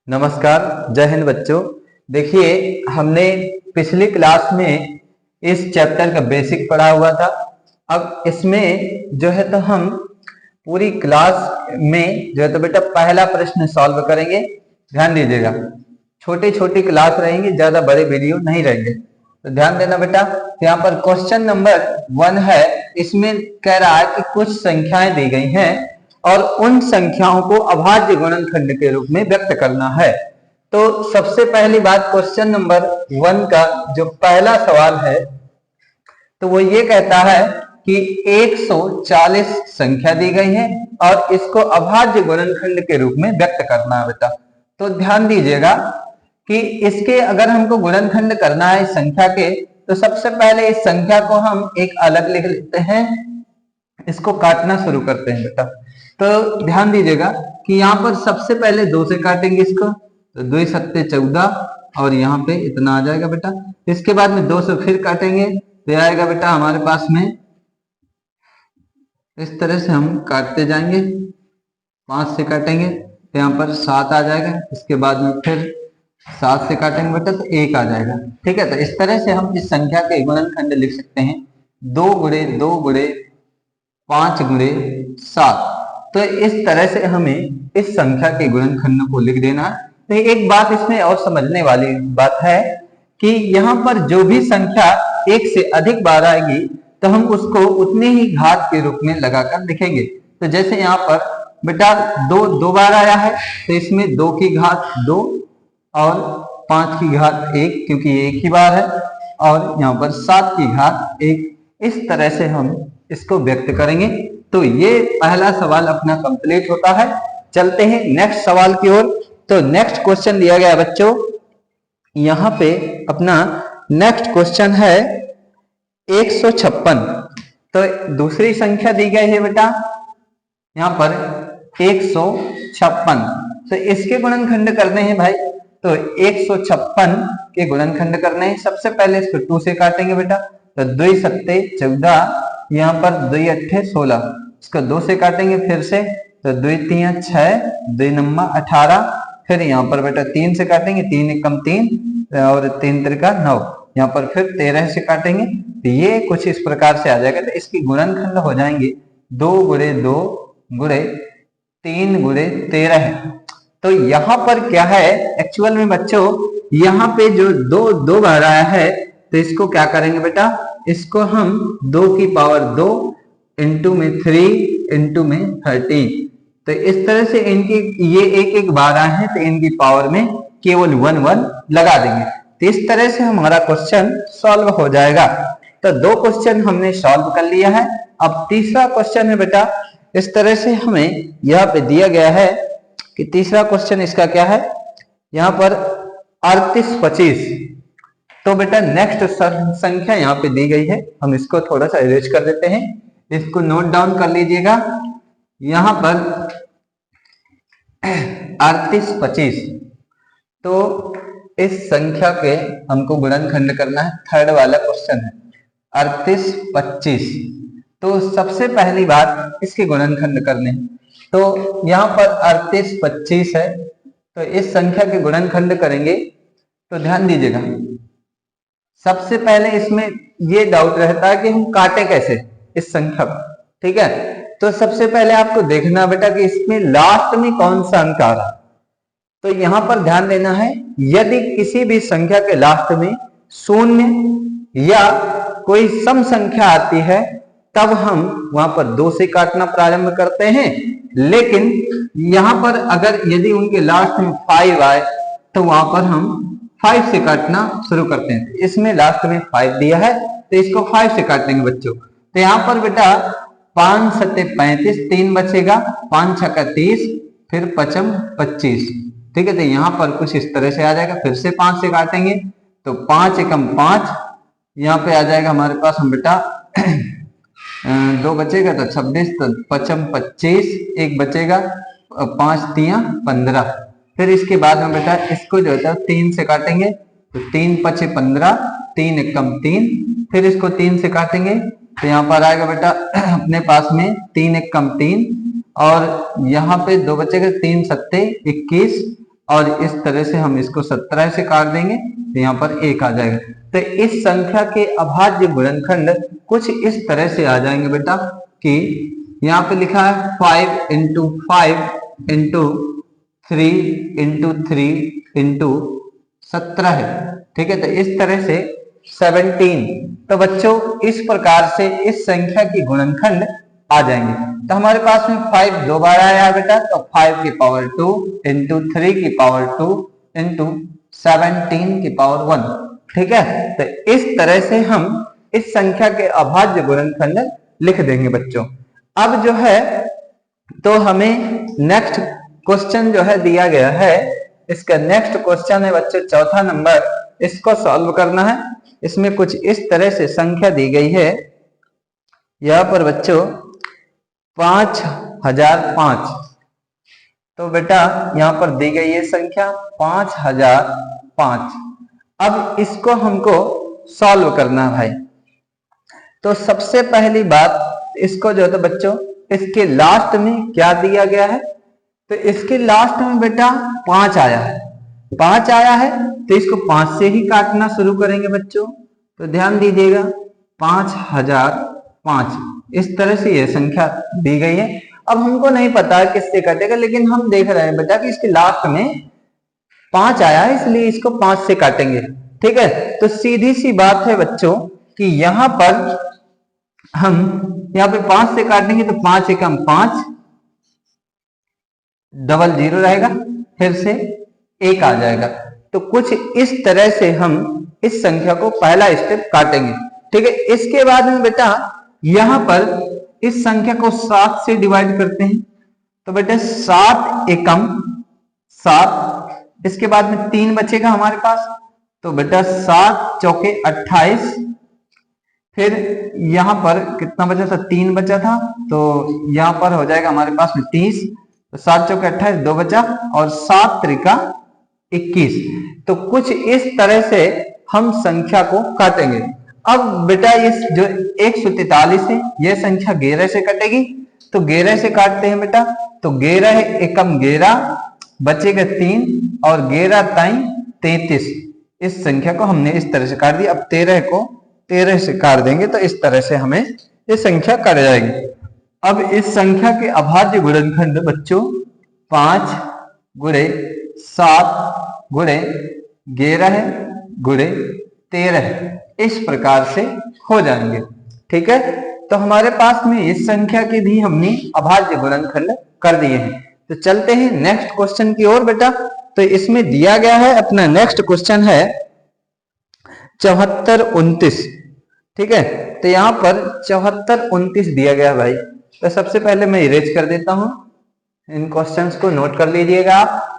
नमस्कार, जय हिंद बच्चों। देखिए, हमने पिछली क्लास में इस चैप्टर का बेसिक पढ़ा हुआ था। अब इसमें जो है तो हम पूरी क्लास में जो है तो बेटा पहला प्रश्न सॉल्व करेंगे। ध्यान दीजिएगा, छोटी छोटी क्लास रहेंगी, ज्यादा बड़े वीडियो नहीं रहेंगे, तो ध्यान देना बेटा। यहाँ पर क्वेश्चन नंबर 1 है। इसमें कह रहा है कि कुछ संख्याएं दी गई हैं और उन संख्याओं को अभाज्य गुणनखंड के रूप में व्यक्त करना है। तो सबसे पहली बात, क्वेश्चन नंबर 1 का जो पहला सवाल है तो वो ये कहता है कि 140 संख्या दी गई है और इसको अभाज्य गुणनखंड के रूप में व्यक्त करना है बेटा। तो ध्यान दीजिएगा कि इसके अगर हमको गुणनखंड करना है इस संख्या के, तो सबसे पहले इस संख्या को हम एक अलग लिख लेते हैं, इसको काटना शुरू करते हैं बेटा। तो ध्यान दीजिएगा कि यहाँ पर सबसे पहले 2 से काटेंगे इसको, तो 2 सत्ते 14 और यहाँ पे इतना आ जाएगा बेटा। इसके बाद में 2 से फिर काटेंगे तो आएगा बेटा हमारे पास में, इस तरह से हम काटते जाएंगे। 5 से काटेंगे तो यहाँ पर 7 आ जाएगा। इसके बाद में फिर 7 से काटेंगे बेटा तो 1 आ जाएगा। ठीक है, तो इस तरह से हम इस संख्या के गुणनखंड लिख सकते हैं। 2 गुणे 2 गुणे 5 गुणे 7। तो इस तरह से हमें इस संख्या के गुणनखंड को लिख देना है। तो एक बात इसमें और समझने वाली बात है कि यहाँ पर जो भी संख्या 1 से अधिक बार आएगी तो हम उसको उतने ही घात के रूप में लगाकर लिखेंगे। तो जैसे यहाँ पर बेटा 2 बार आया है तो इसमें 2 की घात 2 और 5 की घात 1, क्योंकि ये एक ही बार है, और यहाँ पर 7 की घात 1। इस तरह से हम इसको व्यक्त करेंगे। तो ये पहला सवाल अपना कंप्लीट होता है। चलते हैं नेक्स्ट सवाल की ओर। तो नेक्स्ट क्वेश्चन दिया गया बच्चों, यहाँ पे अपना नेक्स्ट क्वेश्चन है 156। तो दूसरी संख्या दी गई है बेटा यहाँ पर 156। तो इसके गुणनखंड करने हैं भाई। तो 156 के गुणनखंड करने हैं। सबसे पहले इसको 2 से काटेंगे बेटा, तो 2 सत्ते 14, यहाँ पर 2 अट्ठे 16। इसको 2 से काटेंगे फिर से, तो 2 3 6, 2 नम्मा 18। फिर यहाँ पर बेटा 3 से काटेंगे, 3 एकम 3 और 3 त्रिका 9। यहाँ पर फिर 13 से काटेंगे तो ये कुछ इस प्रकार से आ जाएगा। तो इसकी गुणनखंड हो जाएंगे 2 गुणे 2 गुणे 3 गुणे 13। तो यहाँ पर क्या है एक्चुअल में बच्चों, यहाँ पे जो 2 बार आया है तो इसको क्या करेंगे बेटा, इसको हम 2 की पावर 2 इंटू में 3 इंटू में 13। तो इस तरह से इनकी ये एक बार आए हैं तो इनकी पावर में केवल 1 लगा देंगे। तो इस तरह से हमारा क्वेश्चन सॉल्व हो जाएगा। तो 2 क्वेश्चन हमने सॉल्व कर लिया है। अब तीसरा क्वेश्चन है बेटा, इस तरह से हमें यहाँ पे दिया गया है कि तीसरा क्वेश्चन इसका क्या है, यहाँ पर 38 25। तो बेटा नेक्स्ट संख्या यहाँ पे दी गई है, हम इसको थोड़ा सा इरेज कर देते हैं, इसको नोट डाउन कर लीजिएगा। यहाँ पर 38 25। तो इस संख्या के हमको गुणनखंड करना है। थर्ड वाला क्वेश्चन है 38 25। तो सबसे पहली बात इसके गुणनखंड करने हैं। तो यहाँ पर 38 25 है, तो इस संख्या के गुणनखंड करेंगे। तो ध्यान दीजिएगा, सबसे पहले इसमें ये डाउट रहता है कि हम काटे कैसे इस संख्या को। ठीक है, तो सबसे पहले आपको देखना बेटा कि इसमें लास्ट में कौन सा अंक आ रहा है। तो यहाँ पर ध्यान देना है, यदि किसी भी संख्या के लास्ट में 0 या कोई सम संख्या आती है तब हम वहां पर 2 से काटना प्रारंभ करते हैं। लेकिन यहाँ पर अगर यदि उनके लास्ट में 5 आए तो वहां पर हम 5 से काटना शुरू करते हैं। इसमें लास्ट में 5 दिया है तो इसको 5 से काटेंगे बच्चों। तो यहाँ पर बेटा 5 सत्ते 35, 3 बचेगा, 5 छक्का 30, फिर 5 25। ठीक है, तो यहाँ पर कुछ इस तरह से आ जाएगा। फिर से 5 से काटेंगे तो 5 एकम 5, यहाँ पे आ जाएगा हमारे पास हम बेटा 2 बचेगा तो 26, तो 5 25, 1 बचेगा, 5 3 15। फिर इसके बाद में बेटा इसको जो है 3 से काटेंगे तो 3 5 15, 3 एकम 3। फिर इसको 3 से काटेंगे तो यहाँ पर आएगा बेटा अपने पास में 3 एकम 3 और यहाँ पे 2 बचेगा, 3 सत्ते 21 और इस तरह से हम इसको 17 से काट देंगे तो यहाँ पर 1 आ जाएगा। तो इस संख्या के अभाज्य गुणनखंड कुछ इस तरह से आ जाएंगे बेटा कि यहाँ पे लिखा है 5 इंटू 5 इंटू 3 इंटू 3 इंटू 17 है, ठीक है। तो इस तरह से 17। तो बच्चों इस प्रकार से इस संख्या की गुणनखंड आ जाएंगे। तो हमारे पास में 5 दो बार आया बेटा, तो 5 की पावर 2 इंटू 3 की पावर 2 इंटू 17 की पावर 1, ठीक है। तो इस तरह से हम इस संख्या के अभाज्य गुणनखंड लिख देंगे बच्चों। अब जो है तो हमें नेक्स्ट क्वेश्चन जो है दिया गया है, इसका नेक्स्ट क्वेश्चन है बच्चों चौथा नंबर, इसको सॉल्व करना है। इसमें कुछ इस तरह से संख्या दी गई है, यहां पर बच्चों 5005। तो बेटा यहां पर दी गई है संख्या 5005। अब इसको हमको सॉल्व करना है भाई। तो सबसे पहली बात इसको जो है तो बच्चों इसके लास्ट में क्या दिया गया है, तो इसके लास्ट में बेटा 5 आया है। 5 आया है तो इसको 5 से ही काटना शुरू करेंगे बच्चों। तो ध्यान दीजिएगा 5005 इस तरह से यह संख्या दी गई है। अब हमको नहीं पता है किससे कटेगा, लेकिन हम देख रहे हैं बेटा कि इसके लास्ट में 5 आया है, इसलिए इसको 5 से काटेंगे, ठीक है। तो सीधी सी बात है बच्चों कि यहां पर हम यहाँ पे 5 से काटेंगे तो 5 एकम 5, डबल 0 रहेगा, फिर से 1 आ जाएगा। तो कुछ इस तरह से हम इस संख्या को पहला स्टेप काटेंगे, ठीक है। इसके बाद में बेटा यहां पर इस संख्या को 7 से डिवाइड करते हैं। तो बेटा 7 एकम 7, इसके बाद में 3 बचेगा हमारे पास। तो बेटा 7 चौके 28, फिर यहां पर कितना बचा था, 3 बचा था, तो यहां पर हो जाएगा हमारे पास में 30। तो 7 चौके 28, 2 बचा, और 7 त्रिका 21। तो कुछ इस तरह से हम संख्या को काटेंगे। अब बेटा इस जो 143 है यह संख्या 11 से कटेगी, तो 11 से काटते हैं बेटा। तो 11 एकम 11, बचेगा 3, और 11 ताई 33। इस संख्या को हमने इस तरह से काट दिया। अब 13 को 13 से काट देंगे तो इस तरह से हमें ये संख्या कट जाएगी। अब इस संख्या के अभाज्य गुणनखंड बच्चों 5 गुणे 7 गुणे 11 गुणे 13 इस प्रकार से हो जाएंगे, ठीक है। तो हमारे पास में इस संख्या के भी हमने अभाज्य गुणनखंड कर दिए हैं। तो चलते हैं नेक्स्ट क्वेश्चन की ओर बेटा। तो इसमें दिया गया है अपना नेक्स्ट क्वेश्चन है 7429, ठीक है। तो यहां पर 7429 दिया गया है भाई। तो सबसे पहले मैं इरेज कर देता हूं, इन क्वेश्चंस को नोट कर लीजिएगा आप।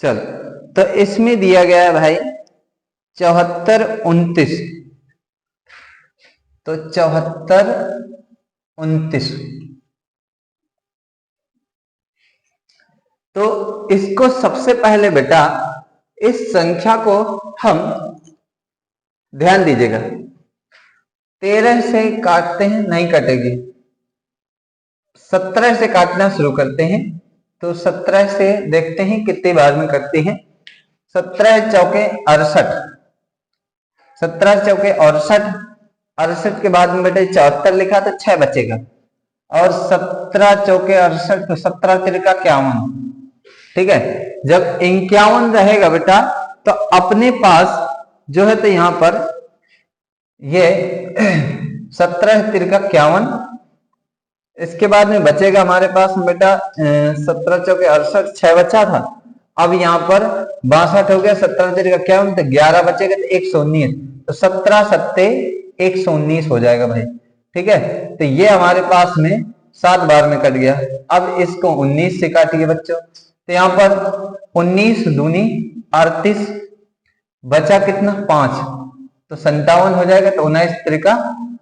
चल, तो इसमें दिया गया है भाई 7429। तो 7429, तो इसको सबसे पहले बेटा इस संख्या को हम ध्यान दीजिएगा 13 से काटते हैं, नहीं कटेगी। 17 से काटना शुरू करते हैं। तो 17 से देखते हैं कितने बार में करते हैं। 17 चौके 68, 17 चौके 68, 68 के बाद में बेटा 74 लिखा तो 6 बचेगा, और 17 चौके 68, तो 17 तिरका 51, ठीक है। जब 51 रहेगा बेटा तो अपने पास जो है तो यहां पर ये 17 तिरका 51, इसके बाद में बचेगा हमारे पास बेटा 17 चौके 68, 6 बचा था। अब यहाँ पर 62 हो गया, 17 तिरका 51, तो 11 बचेगा तो 119। तो 17 सत्ते 119 हो जाएगा भाई, ठीक है। तो ये हमारे पास में 7 बार में कट गया। अब इसको 19 से काटिए बच्चों। तो यहाँ पर 19 दूनी 38, बचा कितना 5, तो 57 हो जाएगा। तो 19 त्रिका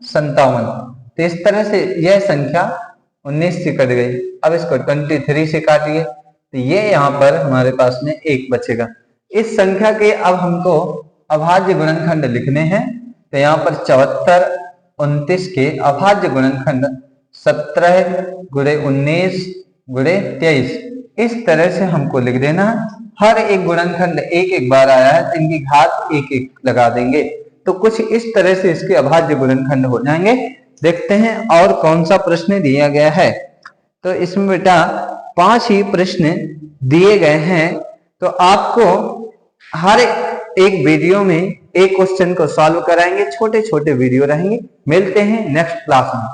57। तो इस तरह से यह संख्या 19 से कट गई। अब इसको 23 से काटिए, तो ये यहाँ पर हमारे पास में 1 बचेगा। इस संख्या के अब हमको अभाज्य गुणनखंड लिखने हैं तो यहाँ पर 74, 29 के अभाज्य गुणनखंड 17 गुणे 19 गुणे 23 इस तरह से हमको लिख देना है। हर एक गुणनखंड एक एक बार आया है तो इनकी घात एक एक लगा देंगे, तो कुछ इस तरह से इसके अभाज्य गुणनखंड हो जाएंगे। देखते हैं और कौन सा प्रश्न दिया गया है। तो इसमें बेटा 5 ही प्रश्न दिए गए हैं, तो आपको हर एक वीडियो में एक क्वेश्चन को सॉल्व कराएंगे, छोटे छोटे वीडियो रहेंगे। मिलते हैं नेक्स्ट क्लास में।